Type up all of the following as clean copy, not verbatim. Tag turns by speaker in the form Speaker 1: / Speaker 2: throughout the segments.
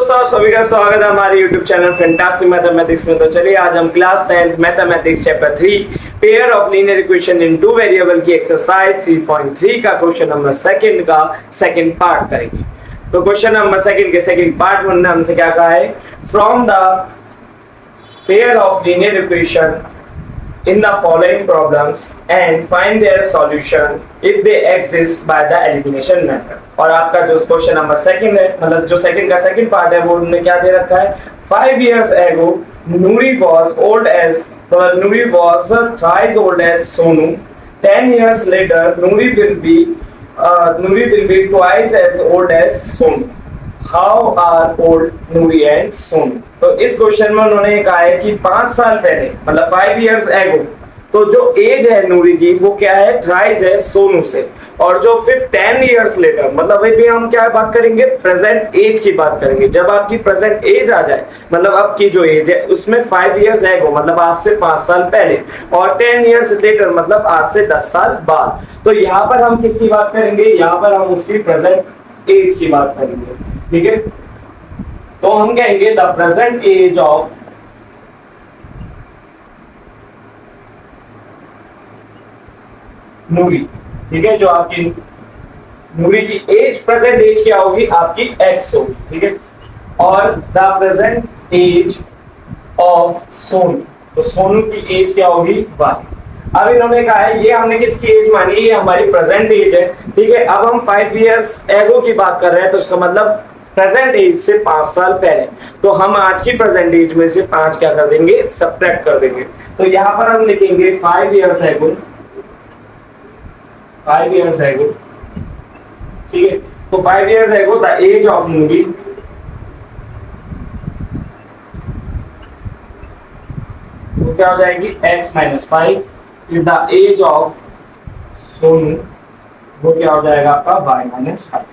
Speaker 1: दोस्तों, आप सभी का स्वागत है हमारे YouTube चैनल फैंटास्टिक मैथमेटिक्स में। तो चलिए आज हम class 10th mathematics chapter 3 pair of linear equation in two variable की एक्सरसाइज 3.3 का क्वेश्चन नंबर सेकंड का सेकंड पार्ट करेंगे। तो क्वेश्चन नंबर सेकंड के सेकंड पार्ट में हमसे क्या कहा है, from the pair of linear equation in the following problems and find their solution if they exist by the elimination method। और आपका जो क्वेश्चन नंबर सेकंड है, मतलब जो सेकंड का सेकंड पार्ट है, वो उन्होंने क्या दे रखा है, 5 years ago Nuri was old as Nuri was thrice old as Sonu। 10 years later Nuri will be twice as old as Sonu। How are old Nuri and Sonu। तो इस question में उन्होंने कहा है कि 5 साल पहले, मतलब 5 years ago, तो जो एज है नूरी की वो क्या है, थ्राइस है सोनू से। और जो फिर 10 years लेटर, मतलब अभी हम क्या बात करेंगे, प्रेजेंट एज की बात करेंगे। जब आपकी प्रेजेंट एज आ जाए, मतलब आपकी जो एज है उसमें 5 years ago मतलब आज से 5 साल पहले, और 10 years लेटर मतलब आज से 10 साल बाद। तो यहाँ पर हम किसकी बात करेंगे, यहाँ पर हम उसकी प्रेजेंट एज की बात करेंगे। ठीक है, तो हम कहेंगे द प्रेजेंट एज ऑफ नूरी। ठीक है, जो आपकी नूरी की एज, प्रेजेंट एज क्या होगी, आपकी x होगी। ठीक है, और the present age of Sonu, तो सोनू की एज क्या होगी, y। अब इन्होंने कहा है, ये हमने किसकी एज मानी, ये हमारी प्रेजेंट एज है। ठीक है, अब हम 5 years ago की बात कर रहे हैं, तो इसका मतलब प्रेजेंट एज से 5 साल पहले। तो हम आज की प्रेजेंट एज में से 5 क्या कर देंगे, सब्ट्रैक्ट कर देंगे। तो यहाँ पर हम लिखेंगे 5 years ago, 5 years ago। ठीक है, तो 5 years ago the age of Noori वो क्या हो जाएगी, x - 5। फिर द एज ऑफ सोनू वो क्या हो जाएगा आपका y - 5।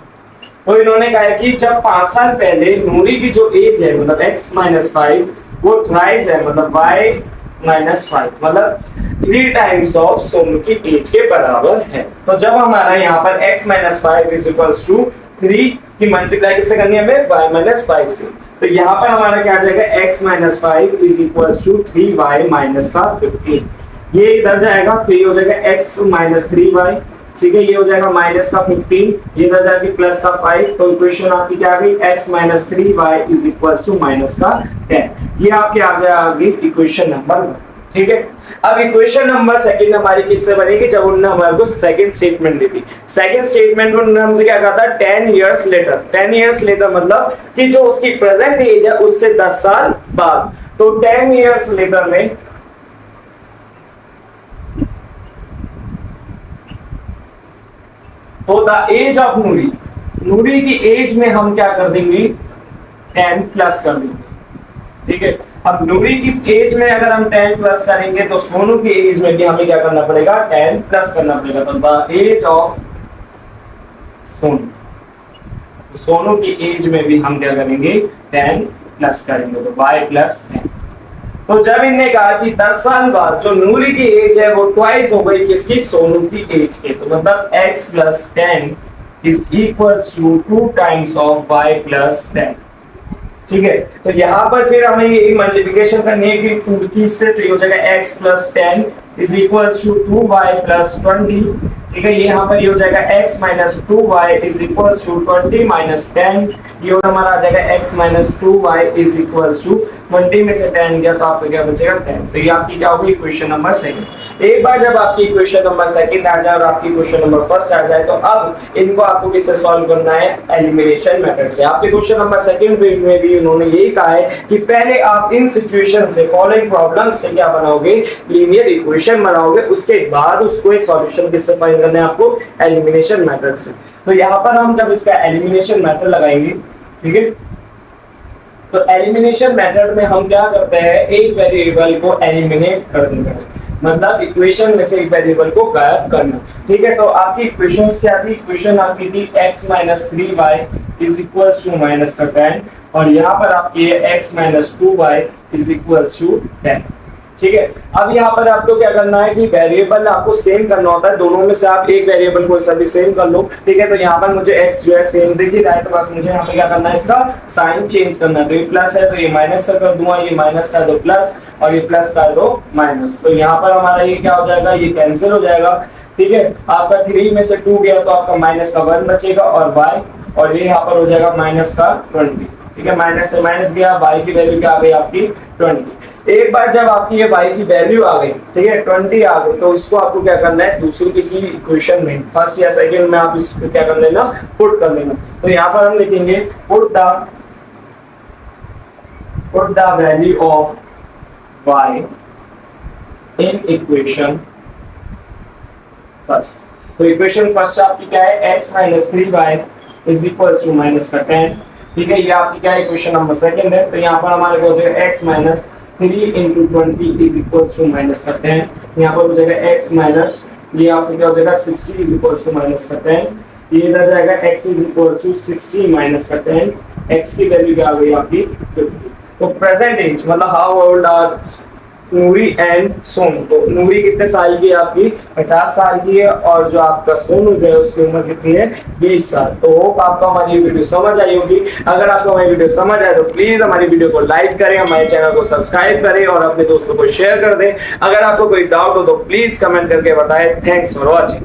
Speaker 1: तो इन्होंने कहा है कि जब 5 साल पहले नूरी की जो एज है, मतलब x - 5, वो थ्राइस है, मतलब y - 5, मतलब 3 टाइम्स ऑफ सोनू की एज के बराबर है। तो जब हमारा यहाँ पर x - 5 = 3 की मल्टीप्लाई किससे करनी है हमें, y - 5 से। तो यहाँ पर हमारा क्या आ जाएगा, x - 5 = 3y - 15। ये इधर जाएगा तो ये हो जाएगा x - 3y। ठीक है, ये हो जाएगा -15, ये इधर जाके +5। तो इक्वेशन आपकी क्या आ गई, x - 3y = -10। ये आपके आ गई इक्वेशन नंबर 1। ठीक है, अब इक्वेशन नंबर सेकंड हमारी किससे बनेगी, जब उन्होंने हमारे को सेकंड स्टेटमेंट दी थी। सेकंड स्टेटमेंट में उन्होंने हमसे क्या कहा था, 10 years later। 10 years later मतलब कि जो उसकी प्रेजेंट एज है उससे 10 साल बाद। तो 10 years later में तो द एज ऑफ नूरी, नूरी की एज में हम क्या कर देंगे, 10 प्लस कर देंगे। ठीक है, अब नूरी की एज में अगर हम 10 प्लस करेंगे तो सोनू की एज में भी हमें क्या करना पड़ेगा, 10 प्लस करना पड़ेगा। तो the age of Sonu, Sonu की एज में भी हम क्या करेंगे, 10 प्लस करेंगे, तो y + 10। तो जब इनने कहा कि 10 साल बाद जो नूरी की एज है वो ट्वाइस हो गई किसकी, सोनू की एज के, तो मतलब x + 10 = 2 टाइम्स ऑफ y + 10। ठीक है, तो यहाँ पर फिर हमें ये मल्टीप्लिकेशन करनी है कि 2 की इससे, तो ये हो जाएगा x + 10 = 2y + 20। ठीक है, ये यहाँ पर ये हो जाएगा x - 2y = 20 - 10। ये हमारा आ जाएगा x - 2y = 20 में से 10 गया तो आपको क्या बचेगा, 10। तो ये आपकी क्या होगी, इक्वेशन नंबर सेकंड। एक बार जब आपकी इक्वेशन नंबर सेकंड आ जाए और आपकी इक्वेशन नंबर फर्स्ट आ जाए, तो अब इनको आपको किससे सॉल्व करना है, एलिमिनेशन मेथड से। आपके क्वेश्चन नंबर सेकंड में भी उन्होंने यही कहा है कि पहले आप इन सिचुएशन से, फॉलोइंग प्रॉब्लम से क्या बनाओगे, लीनियर इक्वेशन बनाओगे, उसके बाद उसको सॉल्यूशन किससे फाइंड करना है आपको, एलिमिनेशन मेथड से। तो यहाँ पर हम जब इसका एलिमिनेशन मेथड लगाएंगे, ठीक है, तो एलिमिनेशन मेथड में हम क्या करते हैं, एक वेरिएबल को एलिमिनेट कर देंगे, मतलब इक्वेशन में से एक वेरिएबल को गायब करना। ठीक है, तो आपकी इक्वेशंस क्या थी, इक्वेशन आपकी थी x - 3y = -10, और यहाँ पर आपकी है x - 2y = 10। ठीक है। अब यहाँ पर आपको क्या करना है कि वेरिएबल आपको सेम करना होता है, दोनों में से आप एक वेरिएबल को सभी सेम कर लो, ठीक है। तो यहाँ पर मुझे x जो है सेम दिख रहा है, तो बस मुझे यहाँ पे क्या करना है, इसका साइन चेंज करना है। तो ये प्लस है तो ये माइनस का कर दूंगा, ये माइनस का दो प्लस और ये प्लस का दो माइनस। तो यहाँ पर हमारा ये क्या हो जाएगा, ये कैंसिल हो जाएगा, ठीक है। आपका 3 में से 2 गया तो आपका माइनस का 1 बचेगा और y, और ये यहाँ पर हो जाएगा माइनस का 20, ठीक है। माइनस से माइनस गया, y की वैल्यू क्या आ गई आपकी 20। एक बार जब आपकी ये y की वैल्यू आ गई, ठीक है, 20 आ गई, तो इसको आपको क्या करना है, दूसरी किसी इक्वेशन में, फर्स्ट या सेकंड में आप इसको क्या कर लेना, पुट कर लेना। तो यहाँ पर हम लिखेंगे put the value of y in equation first. तो इक्वेशन फर्स्ट आपकी क्या है, x minus 3y is equal to minus का 10, ठीक है। ये आपकी क्या है, इक्वेशन नंबर सेकंड है। तो यहाँ पर हमारे को हो जाएगा x minus 3 into 20 is equal to minus का 10। यहाँ पर हो जाएगा x माइनस, ये आपको क्या हो जाएगा 60 इज इक्वल टू माइनस का 10। ये इधर जाएगा x is equal to 60 minus का 10, x की वैल्यू क्या आ गई आपकी 50। तो प्रेजेंट एज मतलब how old are Noori and Sonu. तो नूरी कितने साल की है आपकी, 50 साल की है, और जो आपका सोनू जो है उसकी उम्र कितनी है, 20 साल। तो होप आपको हमारी वीडियो समझ आई होगी। अगर आपको हमारी वीडियो समझ आए तो प्लीज हमारी वीडियो को लाइक करें, हमारे चैनल को सब्सक्राइब करें और अपने दोस्तों को शेयर कर दें। अगर आपको कोई डाउट हो तो प्लीज कमेंट करके बताएं। Thanks for watching.